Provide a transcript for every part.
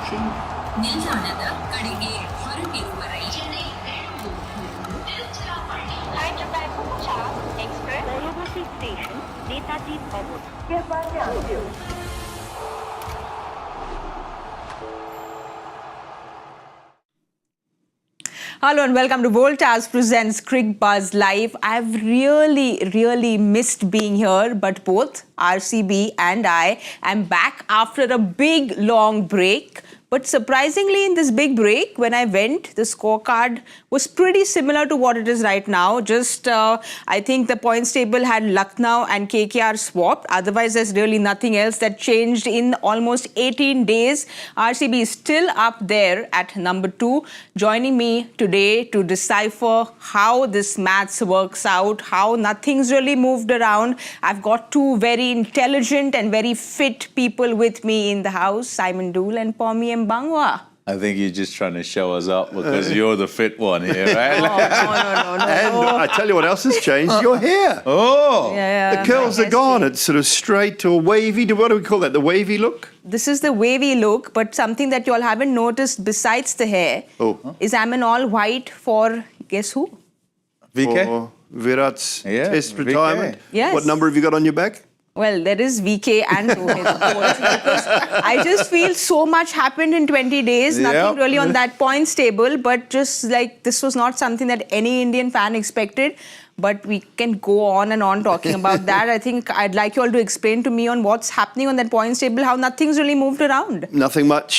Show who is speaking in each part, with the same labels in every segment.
Speaker 1: Junction.
Speaker 2: ನಿಲ್ದಾಣದ ಕಡೆಗೆ ಹೊರಟಿರುವ ರೈಲಿನ
Speaker 3: Hyderabad Punjab Express, Varanasi Station, Netaji Bhavan.
Speaker 4: Hello and welcome to Voltas presents Cricbuzz Live. I've really missed being here, but both RCB and I am back after a big long break. But surprisingly, in this big break, when I went, the scorecard was pretty similar to what it is right now. Just, I think the points table had Lucknow and KKR swapped. Otherwise, there's really nothing else that changed in almost 18 days. RCB is still up there at number 2. Joining me today to decipher how this maths works out, how nothing's really moved around. I've got two very intelligent and very fit people with me in the house, Simon Doull and Pommie Mbangwa.
Speaker 1: I think you're just trying to show us up because you're the fit one here, right?
Speaker 4: No.
Speaker 5: And I tell you what else has changed, your hair.
Speaker 1: Oh!
Speaker 4: Yeah,
Speaker 5: The curls are gone. It's sort of straight to a wavy. What do we call that? The wavy look?
Speaker 4: This is the wavy look, but something that you all haven't noticed besides the hair is I'm in all white for, guess who?
Speaker 1: VK?
Speaker 5: For Virat's
Speaker 1: Yeah,
Speaker 5: test
Speaker 1: VK.
Speaker 5: retirement.
Speaker 4: Yes.
Speaker 5: What number have you got on your back?
Speaker 4: Well, there is VK and Rohit, of course, because I just feel so much happened in 20 days, nothing
Speaker 1: Yep.
Speaker 4: really on that points table, but just like this was not something that any Indian fan expected. But we can go on and on talking about that. I think I'd like you all to explain to me on what's happening on that points table, how nothing's really moved around.
Speaker 5: Nothing much.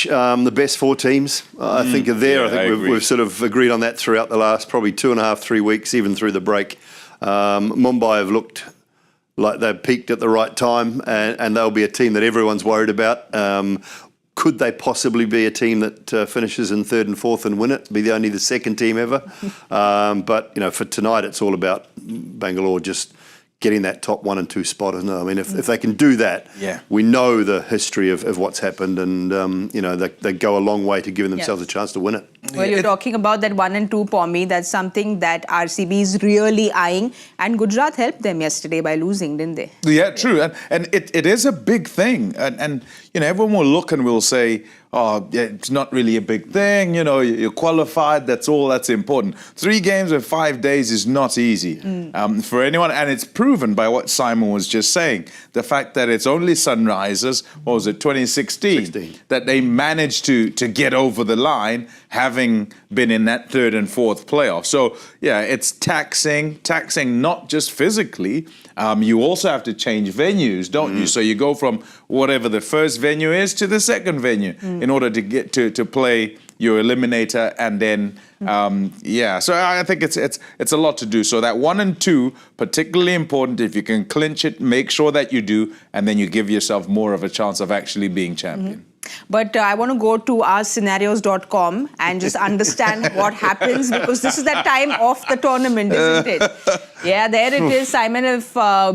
Speaker 5: The best 4 teams, I think, are there.
Speaker 1: Yeah,
Speaker 5: I think
Speaker 1: I agree.
Speaker 5: we've sort of agreed on that throughout the last probably 2.5, 3 weeks, even through the break. Mumbai have looked like they've peaked at the right time, and they'll be a team that everyone's worried about. Could they possibly be a team that finishes in 3rd and 4th and win it? Be only the 2nd team ever. But for tonight, it's all about Bengaluru just getting that top 1 and 2 spot, isn't it? I mean, if they can do that,
Speaker 1: Yeah.
Speaker 5: we know the history of what's happened, and they go a long way to giving themselves a chance to win it.
Speaker 4: Well, you're talking about that 1 and 2, Pommie. That's something that RCB is really eyeing. And Gujarat helped them yesterday by losing, didn't they?
Speaker 6: Yeah, true. And it is a big thing. And everyone will look and will say, oh, yeah, it's not really a big thing. You're qualified. That's all that's important. 3 games in 5 days is not easy for anyone. And it's proven by what Simon was just saying. The fact that it's only Sunrisers, what was it, 2016, that they managed to get over the line, having been in that 3rd and 4th playoff. So, yeah, it's taxing not just physically. You also have to change venues, don't you? So you go from whatever the first venue is to the second venue in order to get to play your eliminator, and then so I think it's a lot to do. So that 1 and 2, particularly important. If you can clinch it, make sure that you do, and then you give yourself more of a chance of actually being champion.
Speaker 4: But I want to go to ourscenarios.com and just understand what happens, because this is that time of the tournament, isn't it? Yeah, there it is, Simon. If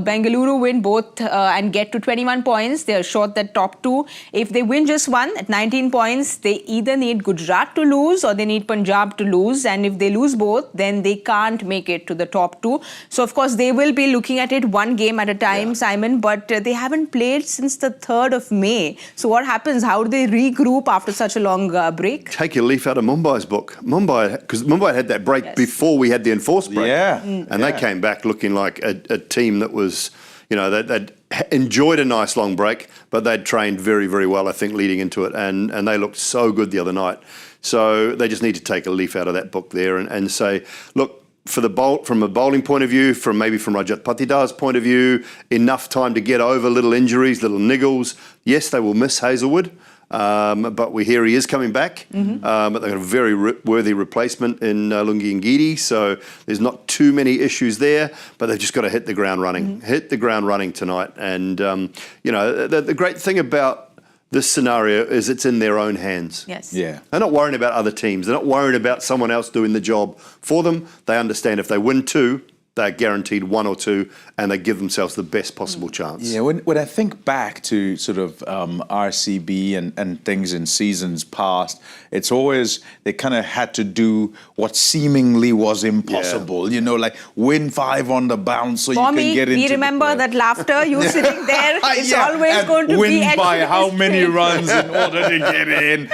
Speaker 4: Bengaluru win both and get to 21 points, they're short that top 2. If they win just 1 at 19 points, they either need Gujarat to lose or they need Punjab to lose. And if they lose both, then they can't make it to the top 2. So, of course, they will be looking at it 1 game at a time, Simon. But they haven't played since the 3rd of May. So what happens? How do they regroup after such a long break?
Speaker 5: Take a leaf out of Mumbai's book. because Mumbai had that break before we had the enforced break.
Speaker 6: Yeah.
Speaker 5: And they came back looking like a team that was, they'd enjoyed a nice long break, but they'd trained very, very well, I think, leading into it. And they looked so good the other night. So they just need to take a leaf out of that book there and say, look, from a bowling point of view, from Rajat Patidar's point of view, enough time to get over little injuries, little niggles. Yes, they will miss Hazelwood, but we hear he is coming back. But they've got a very worthy replacement in Lungi Ngidi, so there's not too many issues there, but they've just got to hit the ground running. Hit the ground running tonight. And, the great thing about this scenario is it's in their own hands.
Speaker 4: Yes.
Speaker 6: Yeah.
Speaker 5: They're not worrying about other teams. They're not worrying about someone else doing the job for them. They understand if they win 2, they're guaranteed 1 or 2, and they give themselves the best possible chance.
Speaker 6: Yeah, when I think back to sort of RCB and things in seasons past, it's always they kind of had to do what seemingly was impossible. You know, like win 5 on the bounce so
Speaker 4: Pommie,
Speaker 6: you can get into
Speaker 4: we remember
Speaker 6: the
Speaker 4: that laughter. You sitting there, it's always
Speaker 6: and
Speaker 4: going to
Speaker 6: win
Speaker 4: be
Speaker 6: by how many
Speaker 4: extreme.
Speaker 6: runs in order to get in.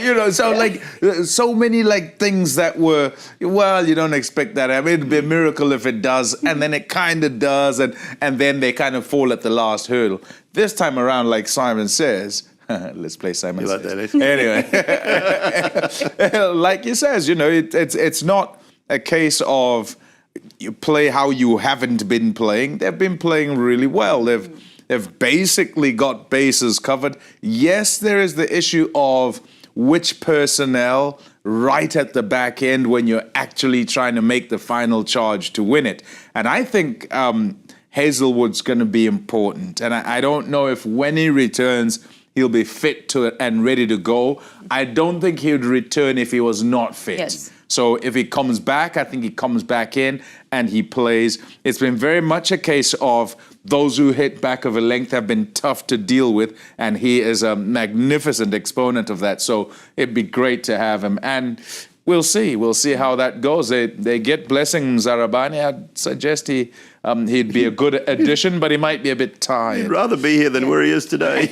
Speaker 6: You know, so like so many like things that were, well, you don't expect that. I mean, it'd be a miracle if it does, and then it kind of does, and then they kind of fall at the last hurdle. This time around, like Simon says, let's play Simon
Speaker 5: You like
Speaker 6: Says.
Speaker 5: that,
Speaker 6: Anyway, like he says, you know, it's not a case of you play how you haven't been playing. They've been playing really well. They've basically got bases covered. Yes, there is the issue of which personnel right at the back end when you're actually trying to make the final charge to win it. And I think Hazelwood's going to be important. And I don't know if when he returns, he'll be fit to it and ready to go. I don't think he would return if he was not fit.
Speaker 4: Yes.
Speaker 6: So if he comes back, I think he comes back in and he plays. It's been very much a case of those who hit back of a length have been tough to deal with, and he is a magnificent exponent of that. So it'd be great to have him. And we'll see. We'll see how that goes. They get blessing Zarabani. I'd suggest he'd be a good addition, but he might be a bit tired.
Speaker 5: He'd rather be here than where he is today.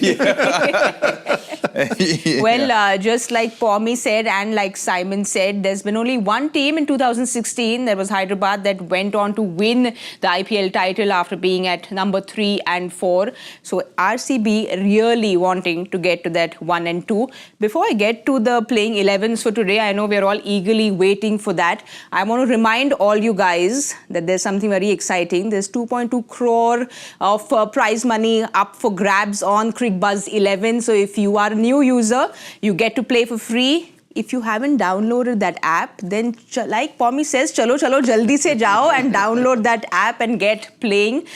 Speaker 4: Well, just like Pommie said and like Simon said, there's been only one team in 2016, that was Hyderabad, that went on to win the IPL title after being at number 3 and 4. So RCB really wanting to get to that 1 and 2. Before I get to the playing 11s for today, I know we're all eagerly waiting for that. I want to remind all you guys that there's something very exciting. There's 2.2 crore of prize money up for grabs on Cricbuzz 11. So if you are a new user, you get to play for free. If you haven't downloaded that app, then like Pommie says, chalo jaldi se jao and download that app and get playing,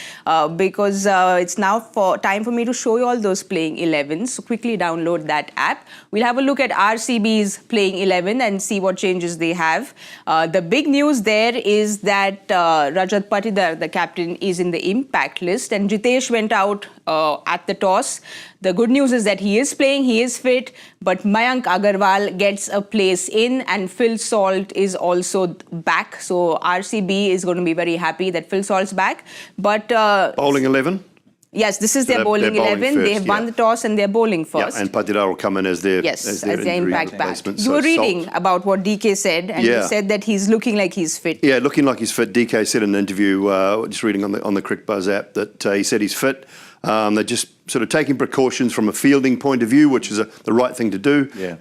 Speaker 4: because it's now time for me to show you all those playing 11s. So quickly download that app. We'll have a look at RCB's playing 11 and see what changes they have. The big news there is that Rajat Patidar, the captain, is in the impact list, and Jitesh went out at the toss. The good news is that he is playing, he is fit, but Mayank Agarwal gets a place in, and Phil Salt is also back. So RCB is going to be very happy that Phil Salt's back. But
Speaker 5: Bowling 11?
Speaker 4: Yes, this is
Speaker 5: So
Speaker 4: their bowling
Speaker 5: they're bowling
Speaker 4: 11.
Speaker 5: first,
Speaker 4: they have won the toss and they're bowling first.
Speaker 5: Yeah, and Patidar will come in as their,
Speaker 4: Yes,
Speaker 5: their
Speaker 4: as their
Speaker 5: injury
Speaker 4: impact back.
Speaker 5: replacement.
Speaker 4: You
Speaker 5: So
Speaker 4: were reading
Speaker 5: Salt-
Speaker 4: about what DK said, and he said that he's looking like he's fit.
Speaker 5: Yeah, looking like he's fit. DK said in an interview, just reading on the Cricbuzz app, that he said he's fit. They're just sort of taking precautions from a fielding point of view, which is the right thing to do.
Speaker 6: Yeah.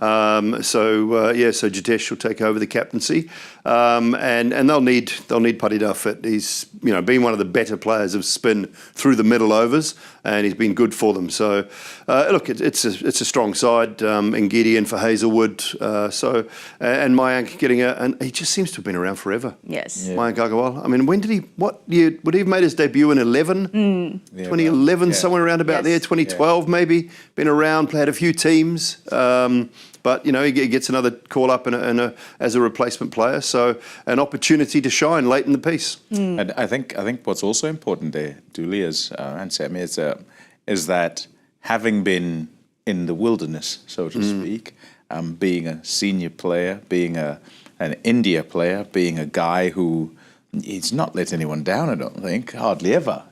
Speaker 5: So Jitesh will take over the captaincy, and they'll need Patidar fit. He's been one of the better players of spin through the middle overs, and he's been good for them. So look, it's a strong side. Ngidi in for Hazelwood. And Mayank getting and he just seems to have been around forever.
Speaker 4: Yes.
Speaker 5: Mayank Agarwal. I mean, when did he? What year? Would he have made his debut in 11? 2011, somewhere around about there. 2012 maybe. Been around, played a few teams. But he gets another call up as a replacement player, so an opportunity to shine late in the piece.
Speaker 6: And I think what's also important there, Dooley, and Sammy, is that having been in the wilderness, so to speak, being a senior player, being an India player, being a guy who he's not let anyone down, I don't think, hardly ever,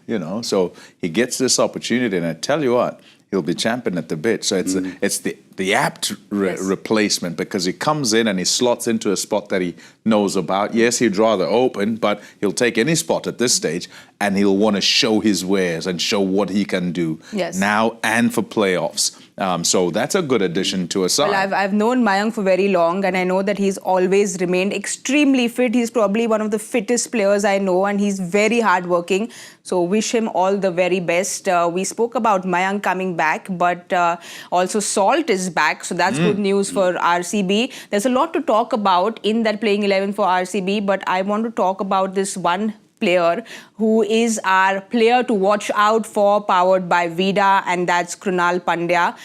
Speaker 6: So he gets this opportunity, and I tell you what, he'll be champing at the bit. So it's the apt replacement, because he comes in and he slots into a spot that he knows about. Yes, he'd rather open, but he'll take any spot at this stage, and he'll want to show his wares and show what he can do now and for playoffs. So that's a good addition to a side.
Speaker 4: Well, I've known Mayank for very long, and I know that he's always remained extremely fit. He's probably one of the fittest players I know, and he's very hardworking. So wish him all the very best. We spoke about Mayank coming back, but also Salt is back. So that's good news for RCB. There's a lot to talk about in that playing 11 for RCB, but I want to talk about this one player who is our player to watch out for, powered by Vida, and that's Krunal Pandya.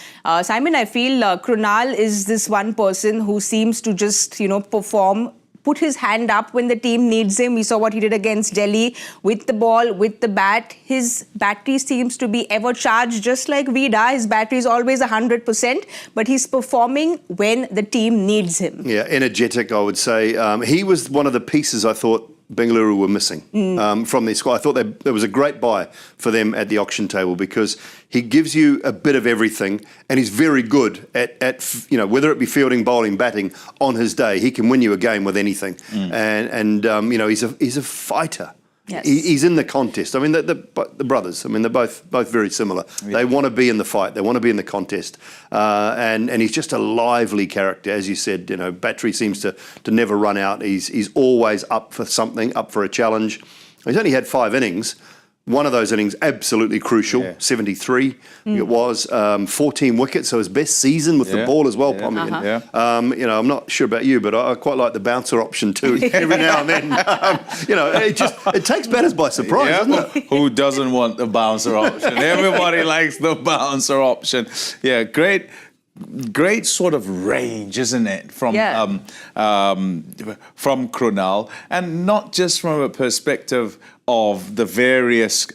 Speaker 4: Simon, I feel Krunal is this one person who seems to just, perform put his hand up when the team needs him. We saw what he did against Delhi with the ball, with the bat. His battery seems to be ever charged, just like Vida. His battery is always 100%, but he's performing when the team needs him.
Speaker 5: Yeah, energetic, I would say. He was one of the pieces I thought Bengaluru were missing from their squad. I thought there was a great buy for them at the auction table because he gives you a bit of everything, and he's very good at whether it be fielding, bowling, batting on his day. He can win you a game with anything, and he's a fighter.
Speaker 4: Yes.
Speaker 5: He's in the contest. I mean, the brothers. I mean, they're both very similar. Yeah. They want to be in the fight. They want to be in the contest. And he's just a lively character, as you said. Battery seems to never run out. He's always up for something, up for a challenge. He's only had 5 innings. One of those innings absolutely crucial, 73 it was, 14 wickets, so his best season with the ball as well, Pommie. I'm not sure about you, but I quite like the bouncer option too every now and then. It takes batters by surprise, doesn't it?
Speaker 6: Who doesn't want the bouncer option? Everybody likes the bouncer option. Yeah, great sort of range, isn't it, from Krunal, and not just from a perspective of the various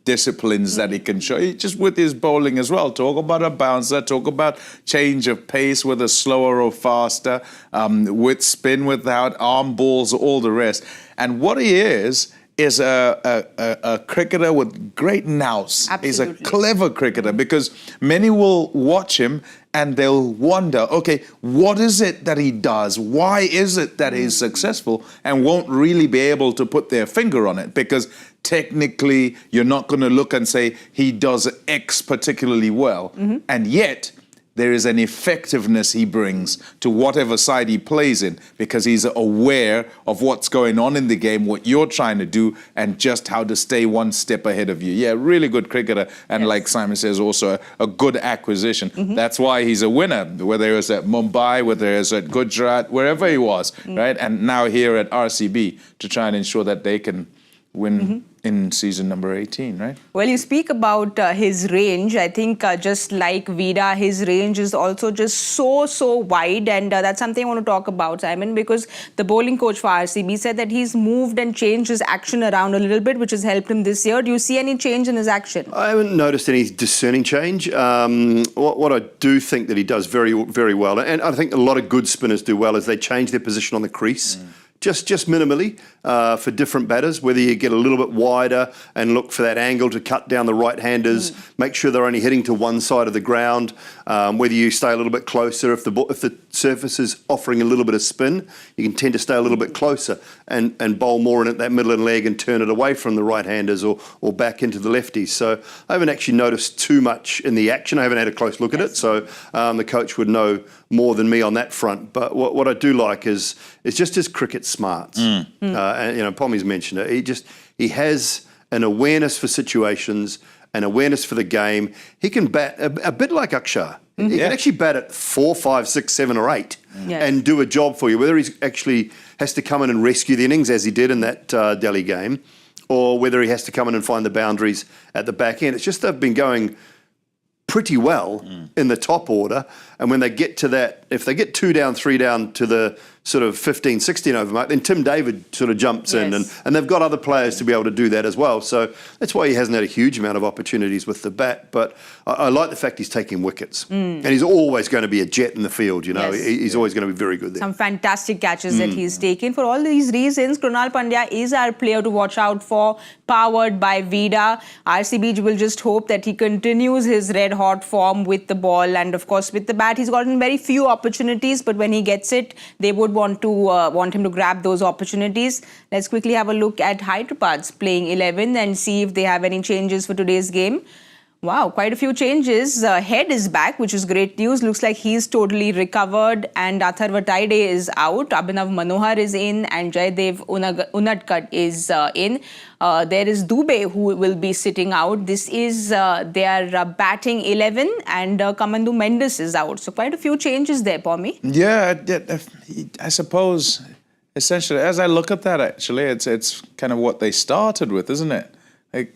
Speaker 6: disciplines that he can show, just with his bowling as well. Talk about a bouncer, talk about change of pace with a slower or faster, with spin, without arm balls, all the rest. And what he is a cricketer with great nous.
Speaker 4: Absolutely.
Speaker 6: He's a clever cricketer because many will watch him and they'll wonder, okay, what is it that he does? Why is it that he's successful? And won't really be able to put their finger on it because technically you're not going to look and say he does X particularly well. And yet there is an effectiveness he brings to whatever side he plays in because he's aware of what's going on in the game, what you're trying to do, and just how to stay one step ahead of you. Yeah, really good cricketer. And like Simon says, also a good acquisition. That's why he's a winner, whether it was at Mumbai, whether it was at Gujarat, wherever he was, right? And now here at RCB to try and ensure that they can win in season number 18, right?
Speaker 4: Well, you speak about his range. I think just like Vida, his range is also just so wide. And that's something I want to talk about, Simon, because the bowling coach for RCB said that he's moved and changed his action around a little bit, which has helped him this year. Do you see any change in his action?
Speaker 5: I haven't noticed any discerning change. What I do think that he does very, very well, and I think a lot of good spinners do well, is they change their position on the crease. Just minimally for different batters, whether you get a little bit wider and look for that angle to cut down the right-handers, make sure they're only hitting to one side of the ground, whether you stay a little bit closer. If the surface is offering a little bit of spin, you can tend to stay a little bit closer and bowl more in at that middle and leg and turn it away from the right-handers or back into the lefties. So I haven't actually noticed too much in the action. I haven't had a close look at it, so the coach would know more than me on that front. But what I do like is just his cricket smarts. And Pommie's mentioned it. He has an awareness for situations, an awareness for the game. He can bat a bit like Akshar. He can actually bat at 4, 5, 6, 7 or 8 and do a job for you, whether he actually has to come in and rescue the innings as he did in that Delhi game, or whether he has to come in and find the boundaries at the back end. It's just they've been going pretty well in the top order, and when they get to that, if they get 2 down, 3 down to the sort of 15, 16 over mark, then Tim David sort of jumps in, and they've got other players to be able to do that as well. So that's why he hasn't had a huge amount of opportunities with the bat. But I like the fact he's taking wickets, and he's always going to be a jet in the field. He's always going to be very good there.
Speaker 4: Some fantastic catches that he's taken. For all these reasons, Krunal Pandya is our player to watch out for, powered by Vida. RCB will just hope that he continues his red-hot form with the ball, and of course with the bat. He's gotten very few opportunities, but when he gets it, they would want him to grab those opportunities. Let's quickly have a look at Hyderabad's playing 11 and see if they have any changes for today's game. Wow, quite a few changes. Head is back, which is great news. Looks like he's totally recovered, and Atharva Taide is out. Abhinav Manohar is in, and Jaydev Unadkat is in. There is Dubey, who will be sitting out. This is their batting 11, and Kamandu Mendes is out. So quite a few changes there, Pommie.
Speaker 6: Yeah, I suppose, essentially, as I look at that, actually, it's kind of what they started with, isn't it? Like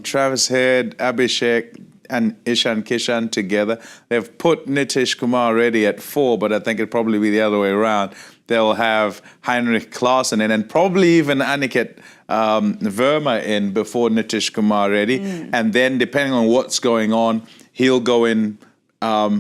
Speaker 6: Travis Head, Abhishek, and Ishan Kishan together. They've put Nitish Kumar Reddy at 4, but I think it'll probably be the other way around. They'll have Heinrich Klaasen in and probably even Aniket Verma in before Nitish Kumar Reddy. And then depending on what's going on, he'll go in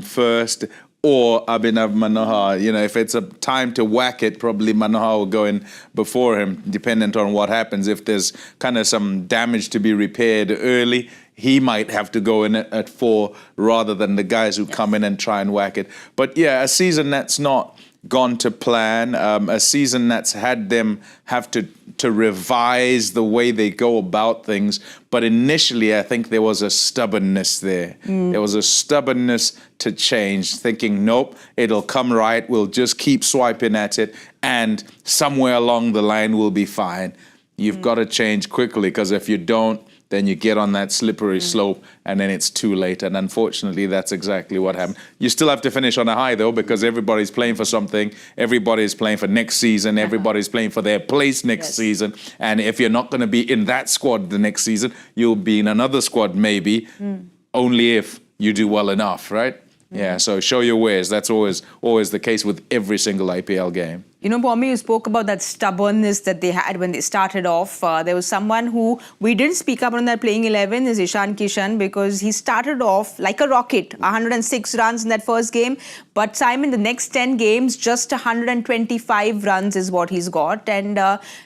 Speaker 6: first, or Abhinav Manohar. You know, if it's a time to whack it, probably Manohar will go in before him, dependent on what happens. If there's kind of some damage to be repaired early, he might have to go in at 4 rather than the guys who come in and try and whack it. But yeah, a season that's not gone to plan, a season that's had them have to revise the way they go about things. But initially, I think there was a stubbornness there. There was a stubbornness to change, thinking, nope, it'll come right. We'll just keep swiping at it, and somewhere along the line, we'll be fine. You've got to change quickly, because if you don't, then you get on that slippery slope, and then it's too late. And unfortunately, that's exactly what happened. You still have to finish on a high, though, because everybody's playing for something. Everybody's playing for next season. Everybody's playing for their place next season. And if you're not going to be in that squad the next season, you'll be in another squad maybe, only if you do well enough, right? Yeah, so show your wares. That's always the case with every single IPL game.
Speaker 4: You know, Pommie, you spoke about that stubbornness that they had when they started off. There was someone who we didn't speak up on that playing 11 is Ishan Kishan, because he started off like a rocket, 106 runs in that first game. But Simon, the next 10 games, just 125 runs is what he's got. And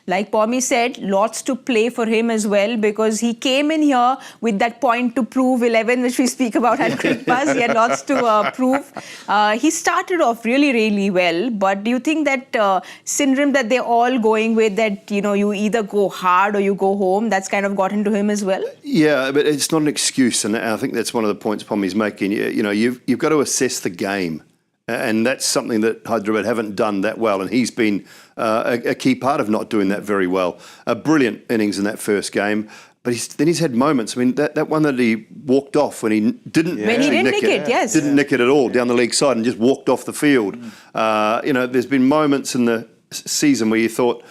Speaker 4: like Pommie said, lots to play for him as well, because he came in here with that point to prove 11, which we speak about at Cricbuzz. He had lots to prove. He started off really, really well. But do you think that syndrome that they're all going with, that, you know, you either go hard or you go home, that's kind of got into him as well?
Speaker 5: Yeah, but it's not an excuse, and I think that's one of the points Pommie's making. You know, you've got to assess the game, and that's something that Hyderabad haven't done that well, and he's been a key part of not doing that very well. A brilliant innings in that first game. But then he's had moments. I mean, that one that he walked off when he didn't
Speaker 4: nick it, yes.
Speaker 5: Didn't nick it at all down the leg side and just walked off the field. You know, there's been moments in the season where you thought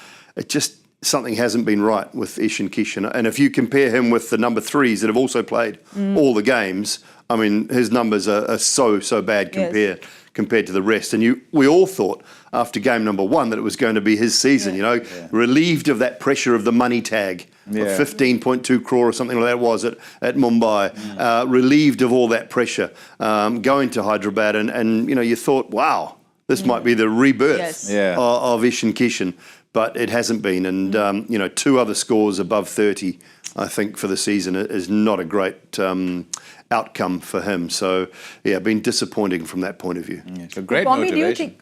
Speaker 5: something hasn't been right with Ishan Kishan. And if you compare him with the number 3s that have also played all the games, I mean, his numbers are so bad compared to the rest. And we all thought after game number 1 that it was going to be his season, you know, relieved of that pressure of the money tag. 15.2 crore or something like that was at Mumbai, relieved of all that pressure, going to Hyderabad, and you know, you thought, wow, this might be the rebirth of Ishan Kishan, but it hasn't been. And you know, 2 other scores above 30, I think, for the season is not a great outcome for him. So yeah, been disappointing from that point of view.
Speaker 6: Yeah, so great
Speaker 4: Pommie,
Speaker 6: motivation.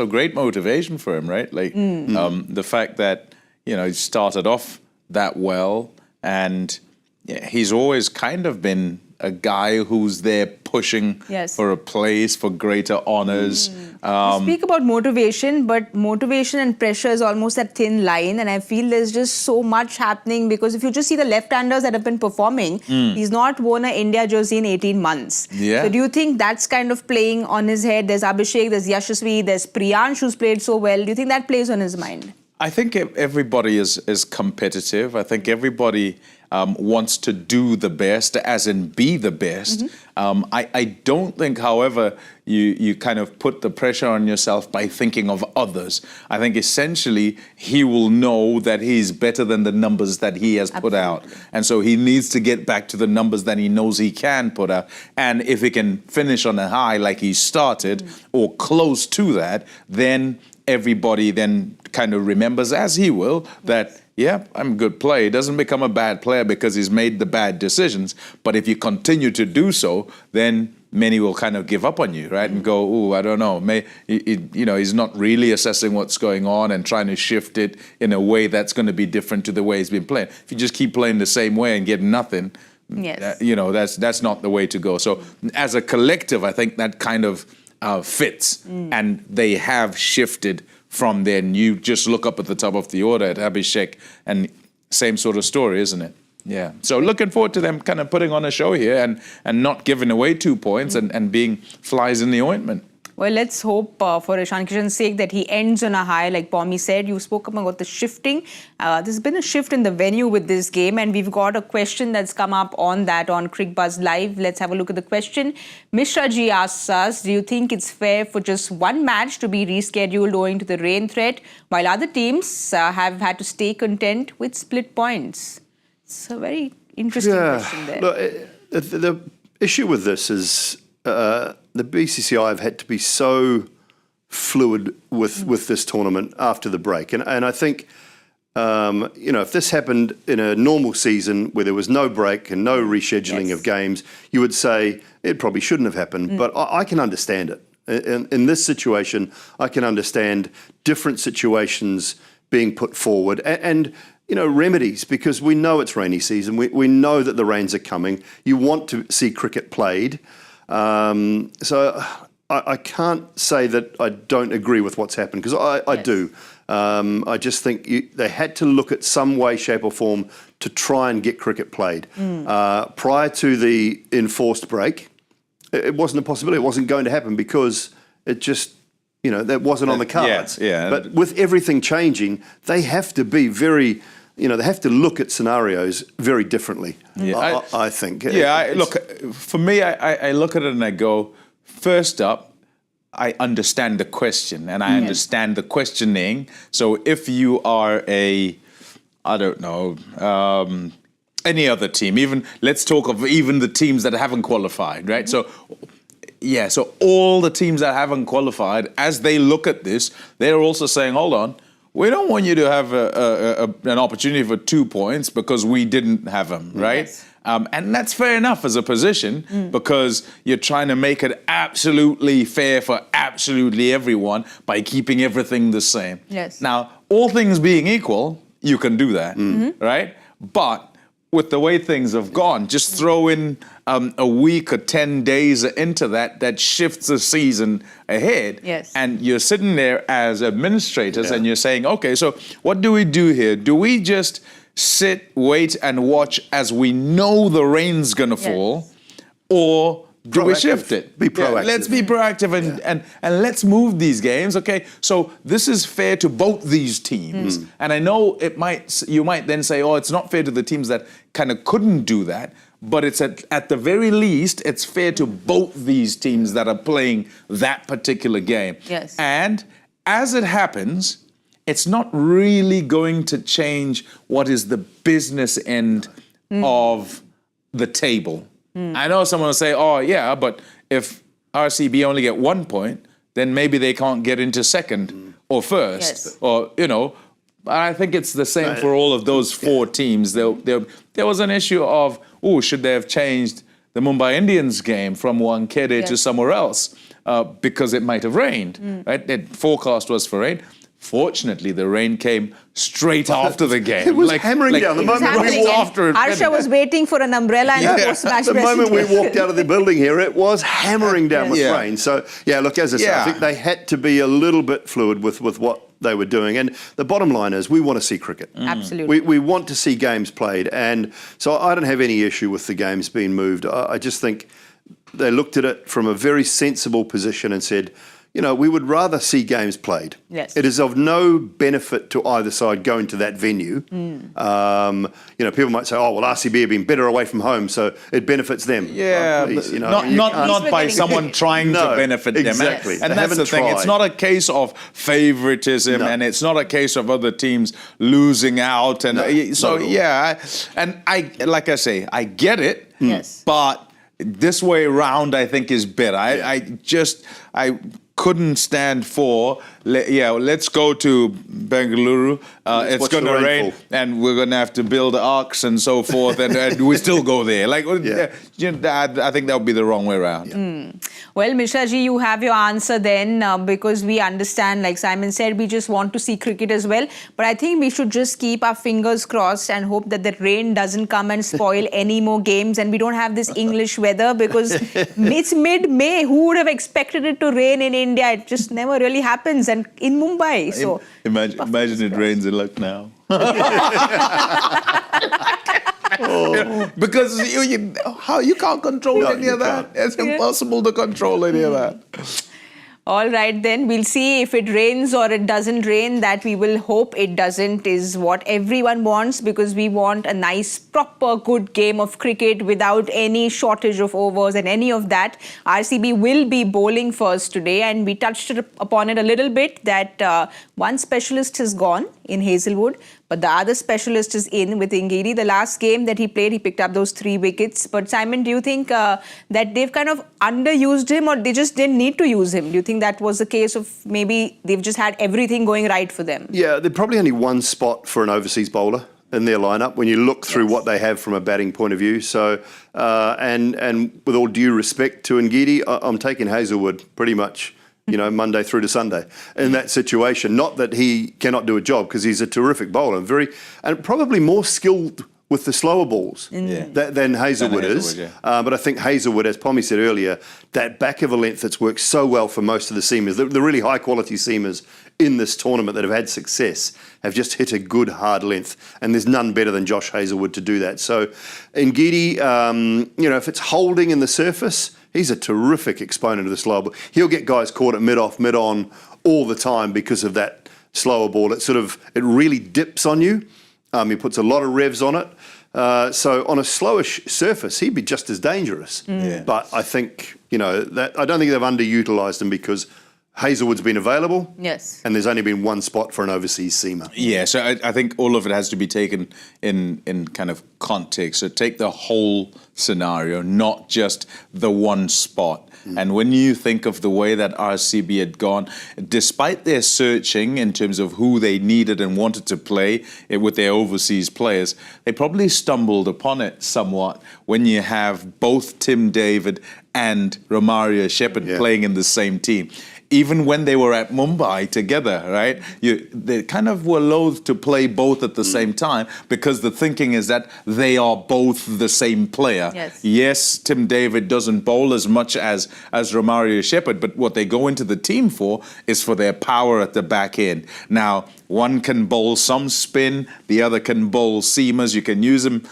Speaker 6: Great motivation for him, right? Like the fact that, you know, he started off that well, and he's always kind of been a guy who's there pushing for a place, for greater honours.
Speaker 4: You speak about motivation, but motivation and pressure is almost that thin line, and I feel there's just so much happening, because if you just see the left-handers that have been performing, he's not worn an India jersey in 18 months. So do you think that's kind of playing on his head? There's Abhishek, there's Yashasvi, there's Priyansh who's played so well. Do you think that plays on his mind?
Speaker 6: I think everybody is competitive. I think everybody wants to do the best, as in be the best. I don't think, however, you kind of put the pressure on yourself by thinking of others. I think essentially he will know that he's better than the numbers that he has put out. And so he needs to get back to the numbers that he knows he can put out. And if he can finish on a high like he started, or close to that, then everybody then kind of remembers, as he will, that, yeah, I'm a good player. He doesn't become a bad player because he's made the bad decisions. But if you continue to do so, then many will kind of give up on you, right? And go, oh, I don't know. You know, he's not really assessing what's going on and trying to shift it in a way that's going to be different to the way he's been playing. If you just keep playing the same way and get nothing, you know, that's not the way to go. So as a collective, I think that kind of fits, and they have shifted from there. And you just look up at the top of the order at Abhishek, and same sort of story, isn't it? Yeah. So looking forward to them kind of putting on a show here and not giving away 2 points and being flies in the ointment.
Speaker 4: Well, let's hope for Ishan Kishan's sake that he ends on a high. Like Pommie said, you spoke about the shifting. There's been a shift in the venue with this game, and we've got a question that's come up on that on Cricbuzz Live. Let's have a look at the question. Mishra Ji asks us, do you think it's fair for just one match to be rescheduled owing to the rain threat, while other teams have had to stay content with split points? It's a very interesting question there.
Speaker 5: Look, the issue with this is the BCCI have had to be so fluid with this tournament after the break. And I think, if this happened in a normal season where there was no break and no rescheduling of games, you would say it probably shouldn't have happened. But I can understand it. In this situation, I can understand different situations being put forward and remedies, because we know it's rainy season. We know that the rains are coming. You want to see cricket played. So I can't say that I don't agree with what's happened, because I do. I just think they had to look at some way, shape or form to try and get cricket played. Prior to the enforced break, it wasn't a possibility. It wasn't going to happen because it just, that wasn't on the cards. But with everything changing, they have to be very... they have to look at scenarios very differently, I think.
Speaker 6: Look, for me, I look at it and I go, first up, I understand the question and I understand the questioning. So if you are any other team, even let's talk of even the teams that haven't qualified, right? So all the teams that haven't qualified, as they look at this, they're also saying, hold on, we don't want you to have an opportunity for 2 points because we didn't have them, right? Yes. And that's fair enough as a position because you're trying to make it absolutely fair for absolutely everyone by keeping everything the same.
Speaker 4: Yes.
Speaker 6: Now, all things being equal, you can do that, right? But with the way things have gone, just throw in a week or 10 days into that shifts the season ahead.
Speaker 4: Yes.
Speaker 6: And you're sitting there as administrators and you're saying, okay, so what do we do here? Do we just sit, wait and watch as we know the rain's going to fall, or do we shift it?
Speaker 5: Be proactive.
Speaker 6: Let's be proactive and let's move these games. Okay, so this is fair to both these teams. And I know you might then say, oh, it's not fair to the teams that kind of couldn't do that. But it's at the very least, it's fair to both these teams that are playing that particular game.
Speaker 4: Yes.
Speaker 6: And as it happens, it's not really going to change what is the business end of the table. I know someone will say, oh, yeah, but if RCB only get 1 point, then maybe they can't get into second or first. Or, but I think it's the same for all of those four teams. There was an issue of, should they have changed the Mumbai Indians game from Wankhede to somewhere else because it might have rained, right? The forecast was for rain. Fortunately, the rain came straight after the game.
Speaker 5: It was hammering down. The moment we walked
Speaker 6: after it.
Speaker 4: Harsha was waiting for a umbrella and a post-match
Speaker 5: The moment we walked out of the building here, it was hammering down with rain. So, look, as I say, I think they had to be a little bit fluid with what they were doing. And the bottom line is we want to see cricket.
Speaker 4: Absolutely.
Speaker 5: We want to see games played. And so I don't have any issue with the games being moved. I just think they looked at it from a very sensible position and said, we would rather see games played.
Speaker 4: Yes.
Speaker 5: It is of no benefit to either side going to that venue. People might say, oh, well, RCB have been better away from home, so it benefits them.
Speaker 6: Yeah,
Speaker 5: please,
Speaker 6: not by someone trying to benefit them.
Speaker 5: Exactly.
Speaker 6: And that's the thing. It's not a case of favoritism, and it's not a case of other teams losing out. And and like I say, I get it.
Speaker 4: Yes.
Speaker 6: But this way around, I think, is better. I couldn't stand for, let's go to Bengaluru. It's going to rain, and we're going to have to build arcs and so forth, and we still go there. I think that would be the wrong way around.
Speaker 4: Well, Mishra ji, you have your answer then, because we understand, like Simon said, we just want to see cricket as well. But I think we should just keep our fingers crossed and hope that the rain doesn't come and spoil any more games, and we don't have this English weather, because it's mid-May. Who would have expected it to rain in India? It just never really happens, and in Mumbai. So
Speaker 6: imagine it rains in Lucknow. Because you can't control any of that. It's impossible to control any of that.
Speaker 4: All right, then we'll see if it rains or it doesn't rain. That we will hope it doesn't is what everyone wants, because we want a nice, proper, good game of cricket without any shortage of overs and any of that. RCB will be bowling first today, and we touched upon it a little bit that one specialist has gone in Hazelwood, but the other specialist is in with Ngidi. The last game that he played, he picked up those 3 wickets. But Simon, do you think that they've kind of underused him, or they just didn't need to use him? Do you think that was the case of maybe they've just had everything going right for them?
Speaker 5: Yeah, there's probably only one spot for an overseas bowler in their lineup when you look through what they have from a batting point of view. So, and with all due respect to Ngidi, I'm taking Hazelwood pretty much, Monday through to Sunday in that situation. Not that he cannot do a job, because he's a terrific bowler, and probably more skilled with the slower balls than Hazelwood is. But I think Hazelwood, as Pommie said earlier, that back of a length that's worked so well for most of the seamers, the really high quality seamers in this tournament that have had success, have just hit a good hard length, and there's none better than Josh Hazelwood to do that. So Ngidi, if it's holding in the surface, he's a terrific exponent of the slower ball. He'll get guys caught at mid-off, mid-on all the time because of that slower ball. It really dips on you. He puts a lot of revs on it. So on a slowish surface, he'd be just as dangerous. But I think, I don't think they've underutilised him, because Hazelwood's been available.
Speaker 4: Yes.
Speaker 5: And there's only been one spot for an overseas seamer.
Speaker 6: Yeah, so I think all of it has to be taken in kind of context. So take the whole scenario, not just the one spot. And when you think of the way that RCB had gone, despite their searching in terms of who they needed and wanted to play with their overseas players, they probably stumbled upon it somewhat when you have both Tim David and Romario Shepherd playing in the same team. Even when they were at Mumbai together, right? They kind of were loath to play both at the same time, because the thinking is that they are both the same player. Yes, Tim David doesn't bowl as much as Romario Shepherd, but what they go into the team for is for their power at the back end. Now, one can bowl some spin, the other can bowl seamers. You can use him,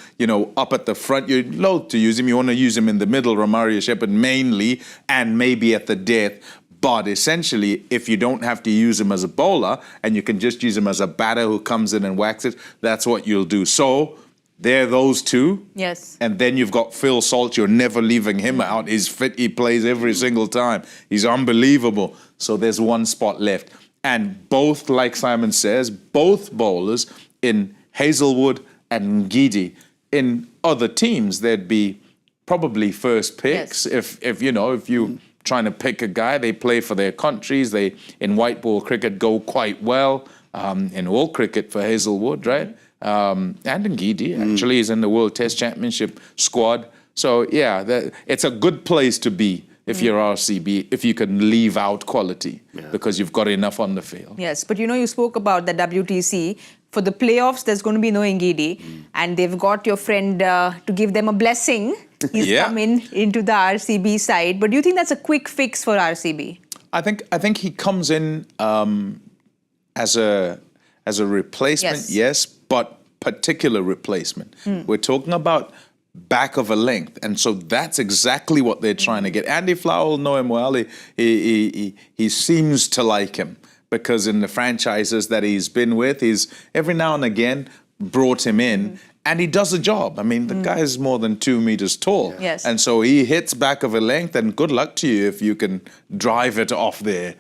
Speaker 6: up at the front. You're loath to use him. You want to use him in the middle, Romario Shepherd mainly, and maybe at the death. But essentially, if you don't have to use him as a bowler and you can just use him as a batter who comes in and whacks it, that's what you'll do. So there are those two.
Speaker 4: Yes.
Speaker 6: And then you've got Phil Salt. You're never leaving him out. He's fit. He plays every single time. He's unbelievable. So there's one spot left. And both, like Simon says, both bowlers in Hazelwood and Ngidi, in other teams, there'd be probably first picks. If you trying to pick a guy, they play for their countries. They, in white ball cricket, go quite well. In all cricket for Hazelwood, right? And Ngidi, actually, is in the World Test Championship squad. So, yeah, it's a good place to be if you're RCB, if you can leave out quality, because you've got enough on the field.
Speaker 4: Yes, but you spoke about the WTC. For the playoffs, there's going to be no Ngidi, and they've got your friend to give them a blessing. He's come into the RCB side. But do you think that's a quick fix for RCB?
Speaker 6: I think he comes in as a replacement, yes, but particular replacement. We're talking about back of a length, and so that's exactly what they're trying to get. Andy Flower will know him well. He seems to like him, because in the franchises that he's been with, he's every now and again brought him in, and he does a job. I mean, the guy is more than 2 meters tall.
Speaker 4: Yes.
Speaker 6: And so he hits back of a length, and good luck to you if you can drive it off there,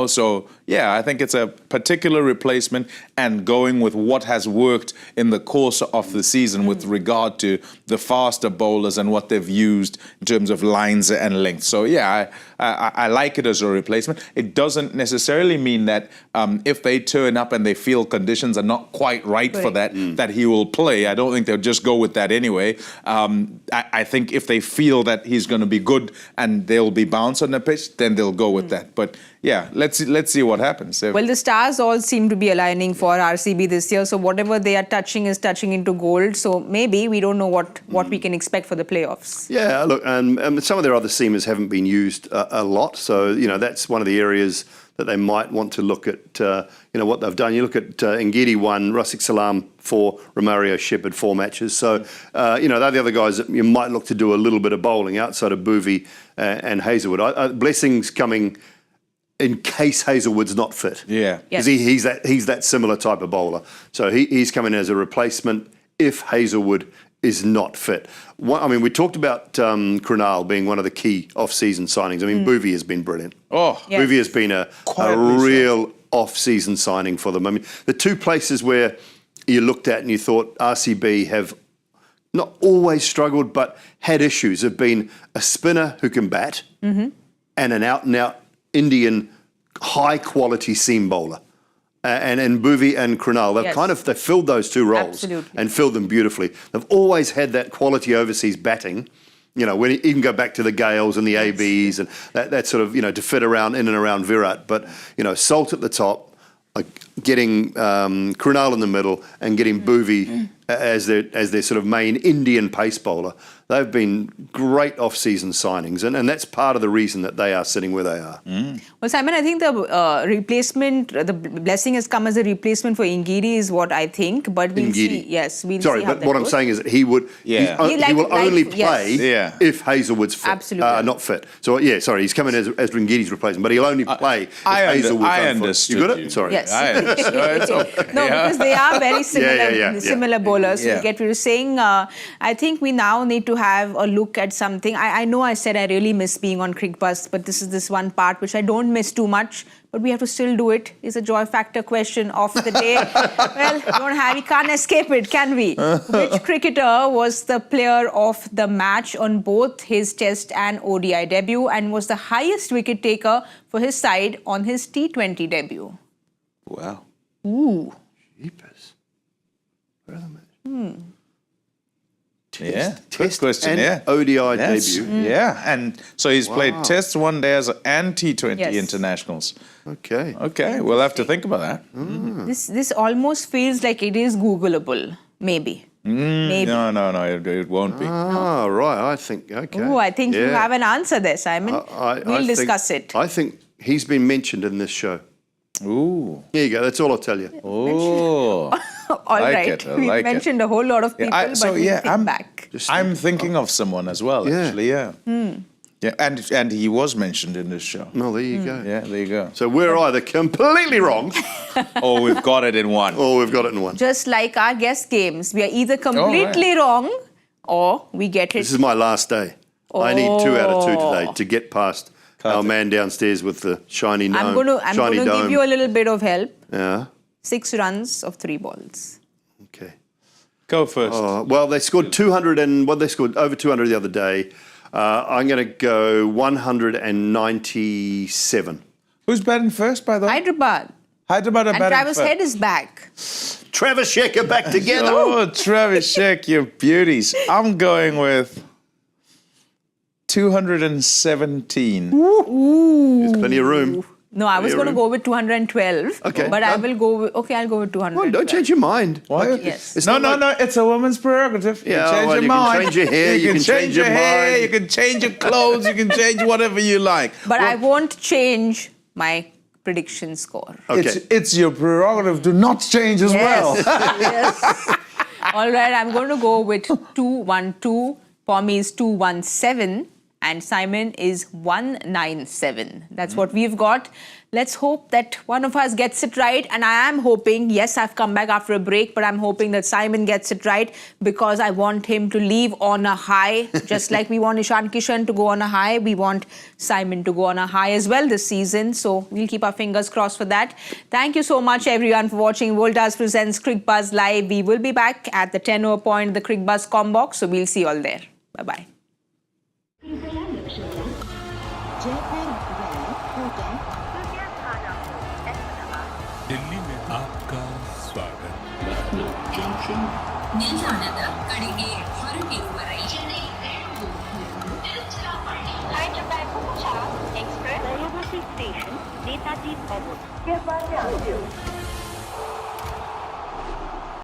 Speaker 6: So, yeah, I think it's a particular replacement, and going with what has worked in the course of the season with regard to the faster bowlers and what they've used in terms of lines and length. So, yeah, I like it as a replacement. It doesn't necessarily mean that if they turn up and they feel conditions are not quite right for that he will play. I don't think they'll just go with that anyway. I think if they feel that he's going to be good and they'll be bounced on the pitch, then they'll go with that. But yeah, let's see what happens.
Speaker 4: Well, the stars all seem to be aligning for RCB this year. So whatever they are touching is touching into gold. So maybe we don't know what we can expect for the playoffs.
Speaker 5: Yeah, look, and some of their other seamers haven't been used a lot. So, that's one of the areas that they might want to look at, what they've done. You look at Ngidi 1, Rafiq Salam 4, Romario Shepherd 4 matches. So, they're the other guys that you might look to do a little bit of bowling outside of Bhuvi and Hazelwood. Blessing's coming in case Hazelwood's not fit.
Speaker 6: Yeah.
Speaker 4: Yes.
Speaker 5: Because he's that similar type of bowler. So he's coming as a replacement if Hazelwood is not fit. We talked about Krunal being one of the key off-season signings. Bhuvi has been brilliant.
Speaker 6: Oh,
Speaker 4: Yes.
Speaker 5: Bhuvi has been a
Speaker 6: Quietly so.
Speaker 5: real off-season signing for them. The two places where you looked at and you thought RCB have not always struggled but had issues have been a spinner who can bat and an out-and-out Indian high-quality seam bowler. And Bhuvi and Krunal, they filled those two roles
Speaker 4: Absolutely.
Speaker 5: and filled them beautifully. They've always had that quality overseas batting. When you even go back to the Gales and the ABs and that sort of, to fit around in and around Virat. But, Salt at the top, getting Krunal in the middle and getting Bhuvi as their sort of main Indian pace bowler. They've been great off-season signings, and that's part of the reason that they are sitting where they are.
Speaker 4: Well, Simon, I think the replacement, the blessing has come as a replacement for Ingidi is what I think, but we'll see. Yes, we'll see how
Speaker 5: but
Speaker 4: that
Speaker 5: what I'm
Speaker 4: goes.
Speaker 5: saying is that he will only play if Hazelwood's fit,
Speaker 4: Absolutely.
Speaker 5: not fit. So, he's coming as Ngidi's replacement, but he'll only play if Hazelwood's
Speaker 6: I
Speaker 5: unfit.
Speaker 6: understood
Speaker 5: You got it?
Speaker 6: you.
Speaker 5: Sorry.
Speaker 4: Yes.
Speaker 6: I understood. It's okay.
Speaker 4: No, because they are very similar, similar bowlers. So
Speaker 6: Yeah.
Speaker 4: you get what you're saying. I think we now need to have a look at something. I know I said I really miss being on Cricbuzz, but this is this one part which I don't miss too much, but we have to still do it. It's a joy factor question of the day. We can't escape it, can we? Which cricketer was the player of the match on both his Test and ODI debut and was the highest wicket taker for his side on his T20 debut?
Speaker 6: Wow.
Speaker 4: Ooh.
Speaker 5: Jeepers. Where are the
Speaker 6: Yeah. Good
Speaker 5: Test
Speaker 6: question.
Speaker 5: and
Speaker 6: Yeah.
Speaker 5: ODI
Speaker 6: Yes.
Speaker 5: debut.
Speaker 6: Yeah. And so he's played Tests, one days, and T20
Speaker 4: Yes.
Speaker 6: internationals.
Speaker 5: Okay.
Speaker 6: Okay. We'll have to think about that.
Speaker 4: This almost feels like it is Googleable. Maybe. Maybe.
Speaker 6: No. It won't be.
Speaker 5: Oh, right. I think, okay.
Speaker 4: Oh, I think you have an answer there, Simon. We'll discuss it.
Speaker 5: I think he's been mentioned in this show.
Speaker 6: Ooh.
Speaker 5: There you go. That's all I'll tell you.
Speaker 6: Oh.
Speaker 4: All
Speaker 6: like
Speaker 4: right.
Speaker 6: it, I
Speaker 4: We
Speaker 6: like it.
Speaker 4: mentioned a whole lot of people, but we'll think back.
Speaker 6: I'm thinking of someone as well,
Speaker 5: Yeah.
Speaker 6: actually, yeah. Yeah, and he was mentioned in this show.
Speaker 5: Well, there you go.
Speaker 6: Yeah, there you go.
Speaker 5: So we're either completely wrong
Speaker 6: Oh, we've got it in one.
Speaker 5: or we've got it in one.
Speaker 4: Just like our guest games, we are either completely wrong or we get it.
Speaker 5: This is my last day. I need 2 out of 2 today to get past our man downstairs with the shiny gnome.
Speaker 4: I'm going to
Speaker 5: dome.
Speaker 4: give you a little bit of help.
Speaker 5: Yeah.
Speaker 4: 6 runs of 3 balls.
Speaker 5: Okay.
Speaker 6: Go first.
Speaker 5: Well, they scored 200 they scored over 200 the other day. I'm going to go 197.
Speaker 6: Who's batting first, by the way?
Speaker 4: Hyderabad.
Speaker 6: Hyderabad are
Speaker 4: And
Speaker 6: batting
Speaker 4: Travis
Speaker 6: first.
Speaker 4: Head is back.
Speaker 5: Travis Sheck are back together.
Speaker 6: Oh, Travis Sheck, you beauties. I'm going with 217.
Speaker 5: There's plenty of room.
Speaker 4: No, I was going to go with 212.
Speaker 5: Okay,
Speaker 4: But
Speaker 5: done.
Speaker 4: I'll go with 200.
Speaker 5: Well, don't change your mind.
Speaker 6: Why?
Speaker 4: Yes.
Speaker 5: It's
Speaker 6: No,
Speaker 5: not like-
Speaker 6: it's a woman's prerogative. You
Speaker 5: Yeah,
Speaker 6: can change
Speaker 5: well,
Speaker 6: your
Speaker 5: you can
Speaker 6: mind.
Speaker 5: change your hair, you can change your
Speaker 6: hair,
Speaker 5: mind.
Speaker 6: you can change your clothes, you can change whatever you like.
Speaker 4: But I won't change my prediction score.
Speaker 5: Okay.
Speaker 6: It's your prerogative to not change as well.
Speaker 4: Yes. All right, I'm going to go with 212. Pommie is 217. And Simon is 197. That's what we've got. Let's hope that one of us gets it right. And I am hoping, yes, I've come back after a break, but I'm hoping that Simon gets it right because I want him to leave on a high. Just like we want Ishan Kishan to go on a high, we want Simon to go on a high as well this season. So we'll keep our fingers crossed for that. Thank you so much, everyone, for watching Voltas Presents Cricbuzz Live. We will be back at the 10 hour point, the Cricbuzz Combox. So we'll see you all there. Bye-bye.
Speaker 7: Delhi में आपका स्वागत
Speaker 2: ನಿಲ್ದಾಣದ ಕಡೆಗೆ ಹೊರಟಿರುವವರೇ Chennai
Speaker 3: Hyderabad Punjab Express, Bengaluru Station, Netaji Bhavan.